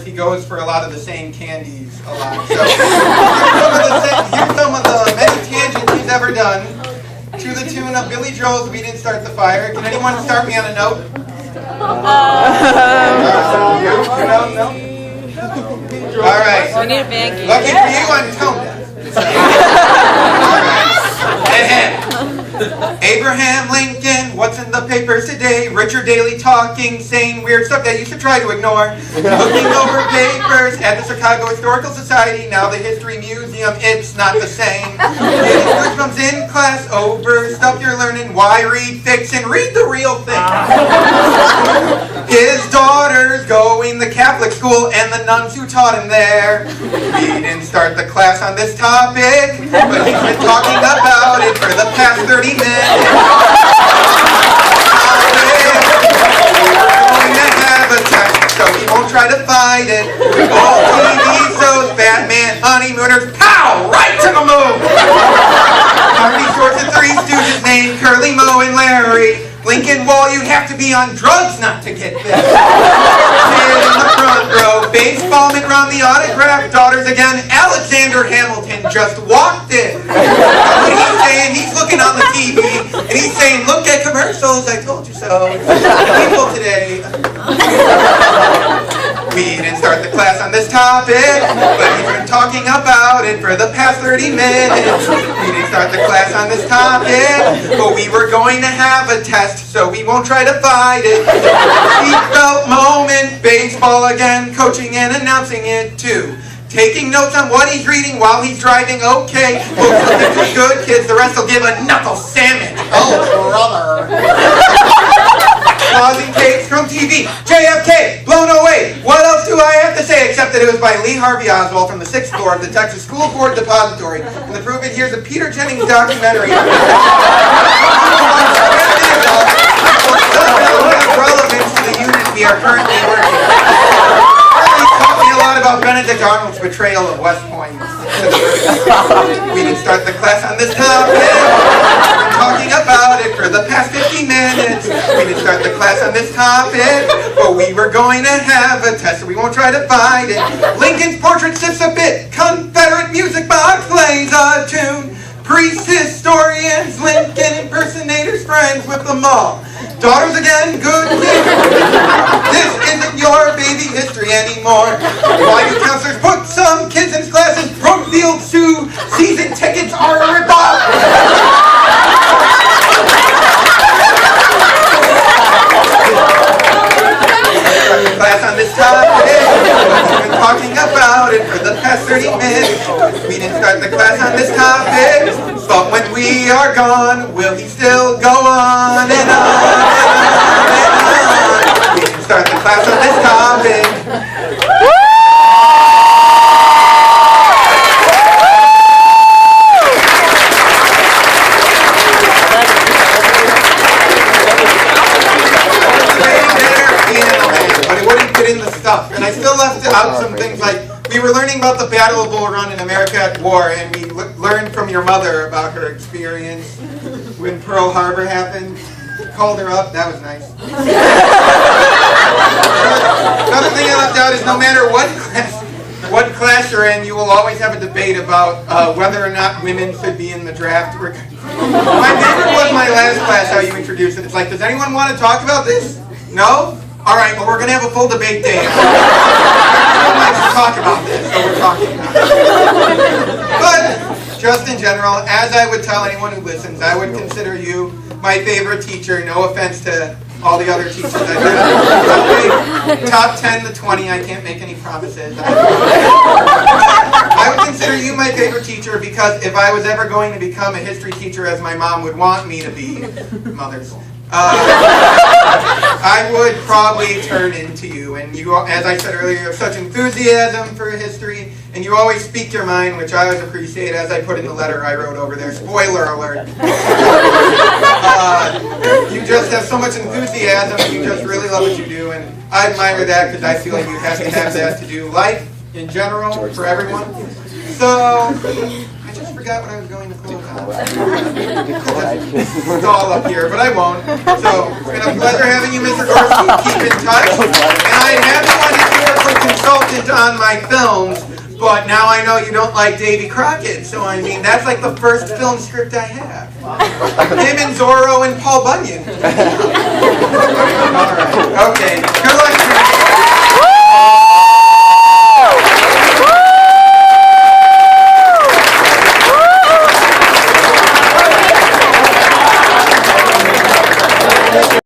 He goes for a lot of the same candies a lot. So here's some of the many tangents he's ever done. To the tune of Billy Joel's "We Didn't Start the Fire." Can anyone start me on a note? No? All right. We need a band game. Lucky for you, I'm tone deaf. All right. Abraham Lincoln, what's in the papers today? Richard Daley talking, saying weird stuff that you should try to ignore. Looking over papers at the Chicago Historical Society, now the History Museum, it's not the same. Getting comes in class over stuff you're learning. Why read fiction? Read the real thing. His daughter's going to Catholic school and the nuns who taught him there. We didn't start the class on this topic, but he's been talking about it for the past 30 minutes. We're going to have a test, so we won't try to fight it. All TV shows, Batman, honeymooners, pow! Right to the moon! Marty Short's and Three Stooges named Curly, Moe, and Larry. Lincoln Wall, you'd have to be on drugs not to get this. Kid in the front row, baseball Mitt Romney autograph, daughters again, Alexander Hamilton just walked in. What he's saying, he's looking on the TV, and he's saying, look at commercials, I told you so. People today. We didn't start the class on this topic, but he's been talking about it for the past 30 minutes. We didn't start the class on this topic, but we were going to have a test, so we won't try to fight it. Seatbelt moment, baseball again, coaching and announcing it too. Taking notes on what he's reading while he's driving, okay. Books looking for good kids, the rest will give a knuckle sandwich. Oh, brother. Causing cakes from TV. JFK, blown away. What else do I have to say except that it was by Lee Harvey Oswald from the 6th floor of the Texas School Board Depository. And the proof it here's a Peter Jennings documentary. Relevance to the unit we are currently working on. Taught me a lot about Benedict Arnold's betrayal of West Point. We didn't start the class on this topic. We've been talking about it for the past 50 minutes. We didn't start the class on this topic, but we were going to have a test, so we won't try to fight it. Lincoln's portrait sips a bit. Confederate music box plays a tune. Priests, historians, Lincoln impersonators, friends with them all. Daughters again, good kids. This isn't your baby history anymore. Why do counselors put some kids in classes? Brookfield Zoo season tickets are a ripoff. Class on this topic. We've been talking about it for the past 30 minutes. We didn't start the class on this topic, but when we are gone, will he still go on and on and on and on? We didn't start the class on this topic. And I still left out some things like, we were learning about the Battle of Bull Run in America at War, and we learned from your mother about her experience when Pearl Harbor happened. Called her up, that was nice. Another thing I left out is no matter what class you're in, you will always have a debate about whether or not women should be in the draft. My favorite was my last class, how you introduced it. It's like, does anyone want to talk about this? No? All right, well, we're going to have a full debate day. Everyone likes to talk about this, so we're talking about it. But, just in general, as I would tell anyone who listens, I would consider you my favorite teacher. No offense to all the other teachers I've had. Top 10 to 20, I can't make any promises. I would consider you my favorite teacher because if I was ever going to become a history teacher as my mom would want me to be, mothers, I would probably turn into you, and you, as I said earlier, you have such enthusiasm for history, and you always speak your mind, which I always appreciate, as I put in the letter I wrote over there. Spoiler alert. You just have so much enthusiasm, and you just really love what you do, and I admire that because I feel like you have to have that to do life in general for everyone. So, I just forgot what I was going to close on. It's all up here, but I won't. So, it's been a pleasure having you, Mr. Gorski. Keep in touch. And I have you on historical consultant on my films, but now I know you don't like Davy Crockett, so I mean, that's like the first film script I have. Him and Zorro and Paul Bunyan. All right, okay.